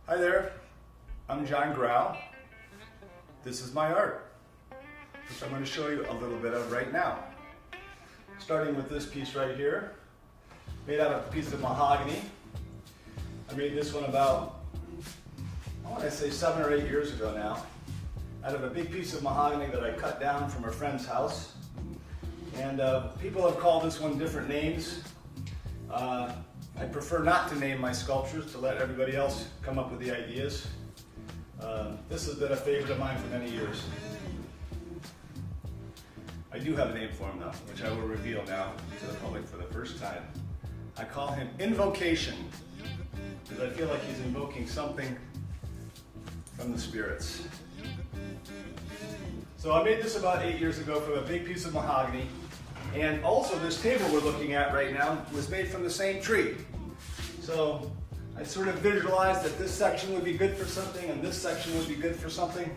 Hi there, I'm Jon Grau. This is my art, which I'm going to show you a little bit of right now. Starting with this piece right here, made out of a piece of mahogany. I made this one about, I want to say 7 or 8 years ago now, out of a big piece of mahogany that I cut down from a friend's house. And people have called this one different names. I prefer not to name my sculptures, to let everybody else come up with the ideas. This has been a favorite of mine for many years. I do have a name for him though, which I will reveal now to the public for the first time. I call him Invocation, because I feel like he's invoking something from the spirits. So I made this about 8 years ago from a big piece of mahogany. And also this table we're looking at right now was made from the same tree. So I sort of visualized that this section would be good for something and this section would be good for something.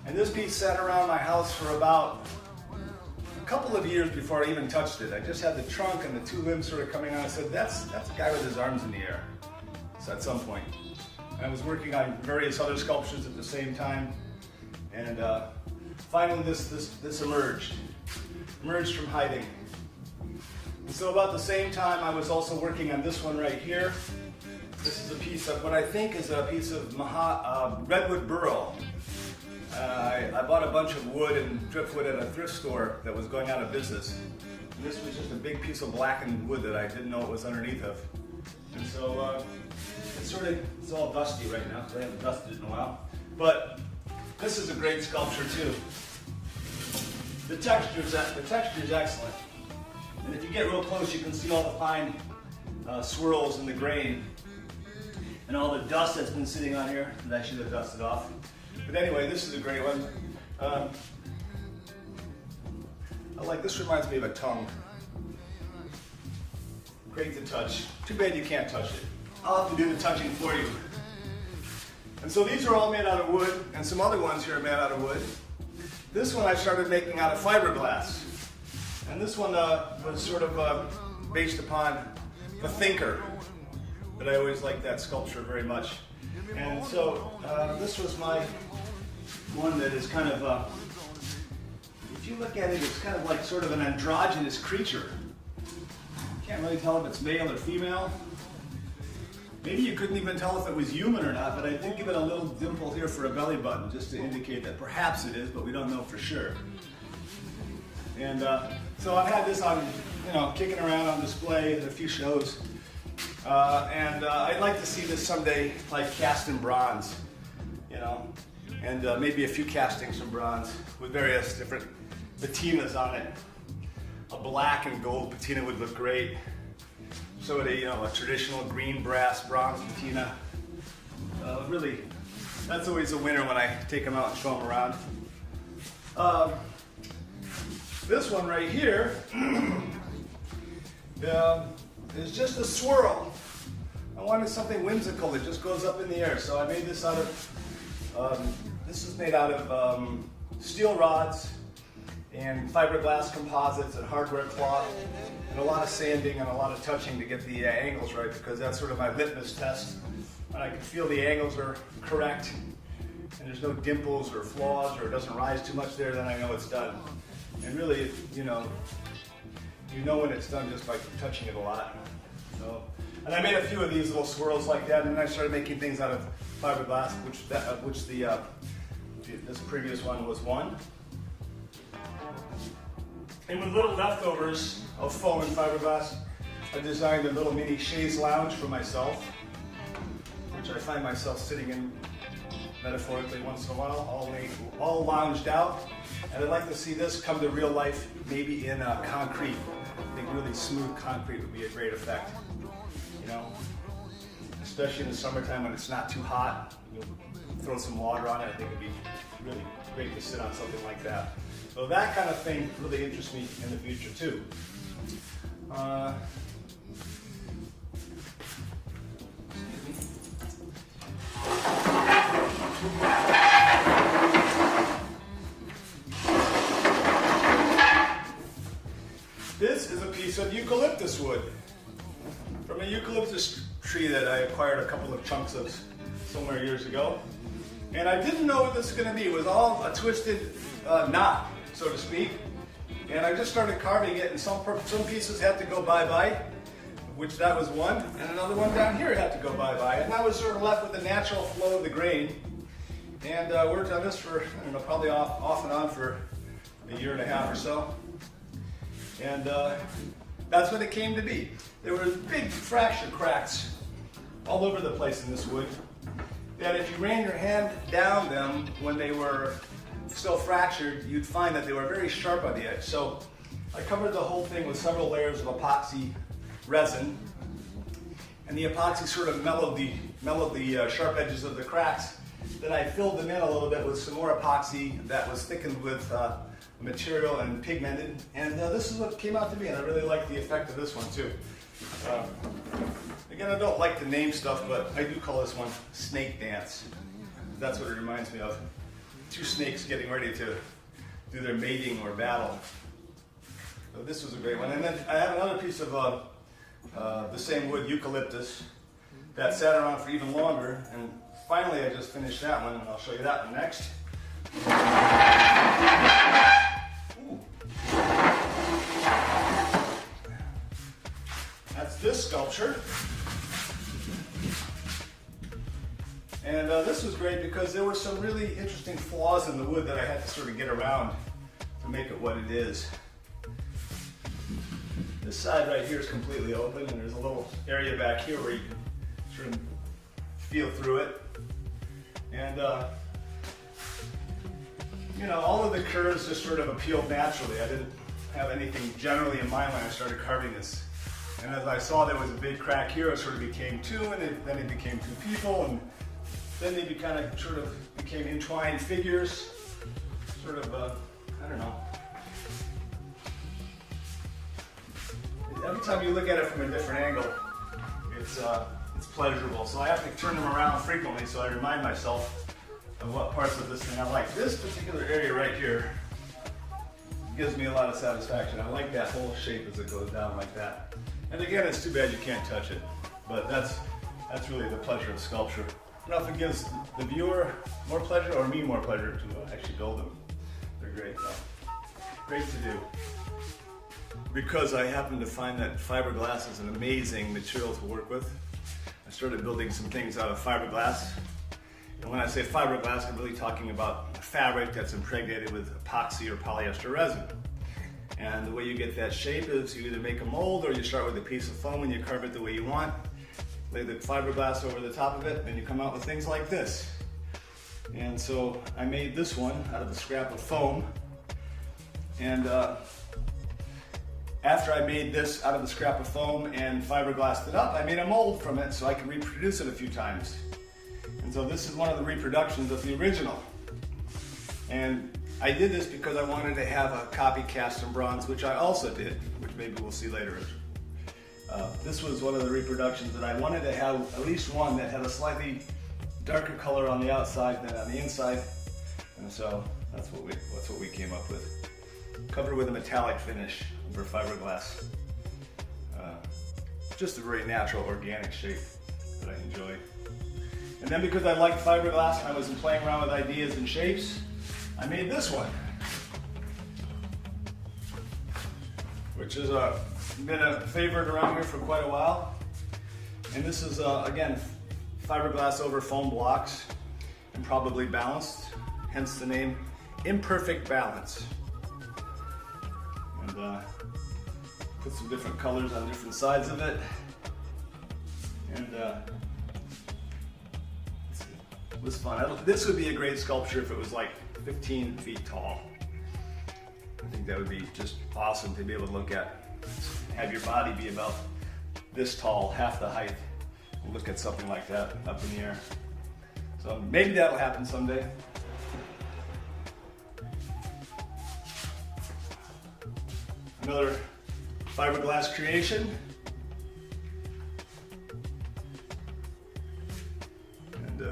And this piece sat around my house for about a couple of years before I even touched it. I just had the trunk and the two limbs sort of coming on. I said, that's a guy with his arms in the air. So at some point. And I was working on various other sculptures at the same time. And finally this emerged from hiding. And so about the same time, I was also working on this one right here. This is a piece of what I think is a piece of redwood burl. I bought a bunch of wood and driftwood at a thrift store that was going out of business. And this was just a big piece of blackened wood that I didn't know it was underneath of. And so it's all dusty right now, because I haven't dusted it in a while. But this is a great sculpture too. The texture is excellent. And if you get real close, you can see all the fine swirls in the grain and all the dust that's been sitting on here that I should have dusted off. But anyway, this is a great one. I like this. Reminds me of a tongue. Great to touch. Too bad you can't touch it. I'll have to do the touching for you. And so these are all made out of wood, and some other ones here are made out of wood. This one I started making out of fiberglass. And this one was sort of based upon The Thinker. But I always liked that sculpture very much. And so this was my one that is kind of, if you look at it, it's kind of like sort of an androgynous creature. Can't really tell if it's male or female. Maybe you couldn't even tell if it was human or not, but I did give it a little dimple here for a belly button, just to indicate that perhaps it is, but we don't know for sure. And so I've had this on, kicking around on display at a few shows. And I'd like to see this someday, like cast in bronze, and maybe a few castings from bronze with various different patinas on it. A black and gold patina would look great. So a traditional green brass bronze patina. Really, that's always a winner when I take them out and show them around. This one right here is just a swirl. I wanted something whimsical that just goes up in the air, so I made this out of, this is made out of steel rods and fiberglass composites and hardware cloth, and a lot of sanding and a lot of touching to get the angles right, because that's sort of my litmus test. When I can feel the angles are correct and there's no dimples or flaws or it doesn't rise too much there, then I know it's done. And really, you know when it's done just by touching it a lot. So, and I made a few of these little swirls like that, and then I started making things out of fiberglass, which this previous one was one. And with little leftovers of foam and fiberglass, I designed a little mini chaise lounge for myself, which I find myself sitting in metaphorically once in a while, all lounged out. And I'd like to see this come to real life, maybe in concrete. I think really smooth concrete would be a great effect, especially in the summertime when it's not too hot. You'll throw some water on it. I think it'd be really great to sit on something like that. So that kind of thing really interests me in the future too. This is a piece of eucalyptus wood from a eucalyptus tree that I acquired a couple of chunks of somewhere years ago. And I didn't know what this was going to be. It was all a twisted knot, so to speak. And I just started carving it, and some pieces had to go bye-bye, which that was one, and another one down here had to go bye-bye. And I was sort of left with the natural flow of the grain. And worked on this for, I don't know, probably off and on for a year and a half or so. And that's what it came to be. There were big fracture cracks all over the place in this wood that if you ran your hand down them when they were still fractured, you'd find that they were very sharp on the edge. So I covered the whole thing with several layers of epoxy resin, and the epoxy sort of mellowed the sharp edges of the cracks. Then I filled them in a little bit with some more epoxy that was thickened with material and pigmented, and this is what came out to be, and I really like the effect of this one too. Again, I don't like to name stuff, but I do call this one Snake Dance. That's what it reminds me of. Two snakes getting ready to do their mating or battle. So this was a great one. And then I have another piece of the same wood, eucalyptus, that sat around for even longer. And finally, I just finished that one, and I'll show you that one next. Ooh. That's this sculpture. And this was great because there were some really interesting flaws in the wood that I had to sort of get around to make it what it is. This side right here is completely open, and there's a little area back here where you can sort of feel through it. And you know, all of the curves just sort of appealed naturally. I didn't have anything generally in mind when I started carving this. And as I saw there was a big crack here, it sort of became two, and then it became two people, and then they became entwined figures, sort of, I don't know. Every time you look at it from a different angle, it's pleasurable. So I have to turn them around frequently so I remind myself of what parts of this thing I like. This particular area right here gives me a lot of satisfaction. I like that whole shape as it goes down like that. And again, it's too bad you can't touch it, but that's really the pleasure of sculpture. I don't know if it gives the viewer more pleasure or me more pleasure to actually build them. They're great though. Great to do. Because I happen to find that fiberglass is an amazing material to work with, I started building some things out of fiberglass. And when I say fiberglass, I'm really talking about a fabric that's impregnated with epoxy or polyester resin. And the way you get that shape is you either make a mold or you start with a piece of foam and you carve it the way you want. Lay the fiberglass over the top of it, and you come out with things like this. And so I made this one out of a scrap of foam. And after I made this out of the scrap of foam and fiberglassed it up, I made a mold from it so I could reproduce it a few times. And so this is one of the reproductions of the original. And I did this because I wanted to have a copy cast in bronze, which I also did, which maybe we'll see later. This was one of the reproductions that I wanted to have at least one that had a slightly darker color on the outside than on the inside. And so that's what we came up with. Covered with a metallic finish over fiberglass. Just a very natural, organic shape that I enjoy. And then because I liked fiberglass and I was playing around with ideas and shapes, I made this one, which has been a favorite around here for quite a while. And this is, again, fiberglass over foam blocks and probably balanced, hence the name Imperfect Balance. And put some different colors on different sides of it. And it was fun. This would be a great sculpture if it was like 15 feet tall. I think that would be just awesome to be able to look at. Have your body be about this tall, half the height, and look at something like that up in the air. So maybe that'll happen someday. Another fiberglass creation. And you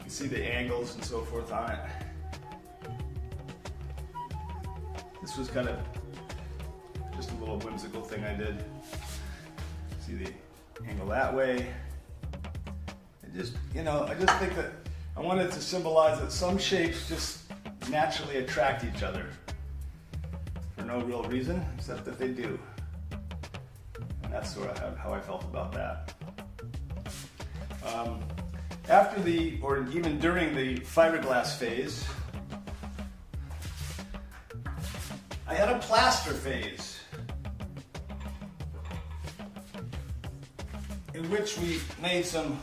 can see the angles and so forth on it. This was kind of just a little whimsical thing I did. See the angle that way, I just think that I wanted to symbolize that some shapes just naturally attract each other for no real reason, except that they do. And that's sort of how I felt about that. After or even during the fiberglass phase, I had a plaster phase in which we made some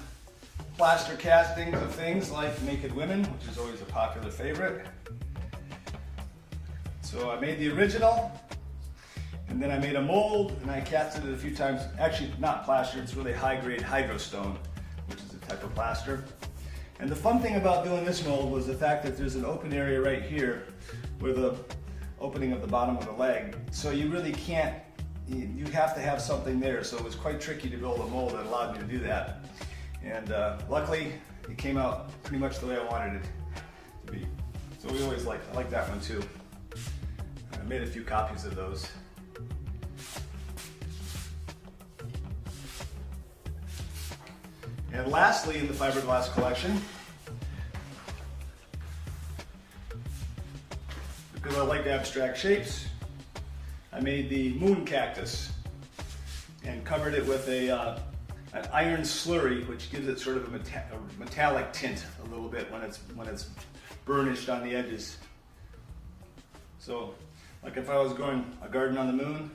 plaster castings of things like naked women, which is always a popular favorite. So I made the original, and then I made a mold, and I casted it a few times. Actually, not plaster, it's really high-grade hydrostone, which is a type of plaster. And the fun thing about doing this mold was the fact that there's an open area right here where the opening of the bottom of the leg. So you really can't, you have to have something there. So it was quite tricky to build a mold that allowed me to do that. And luckily, it came out pretty much the way I wanted it to be. So we always I like that one too. I made a few copies of those. And lastly, in the fiberglass collection, because I like abstract shapes, I made the moon cactus and covered it with an iron slurry, which gives it sort of a metallic tint a little bit when it's burnished on the edges. So, like if I was growing a garden on the moon,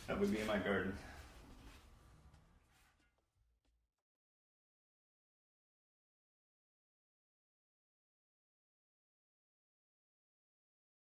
that would be in my garden.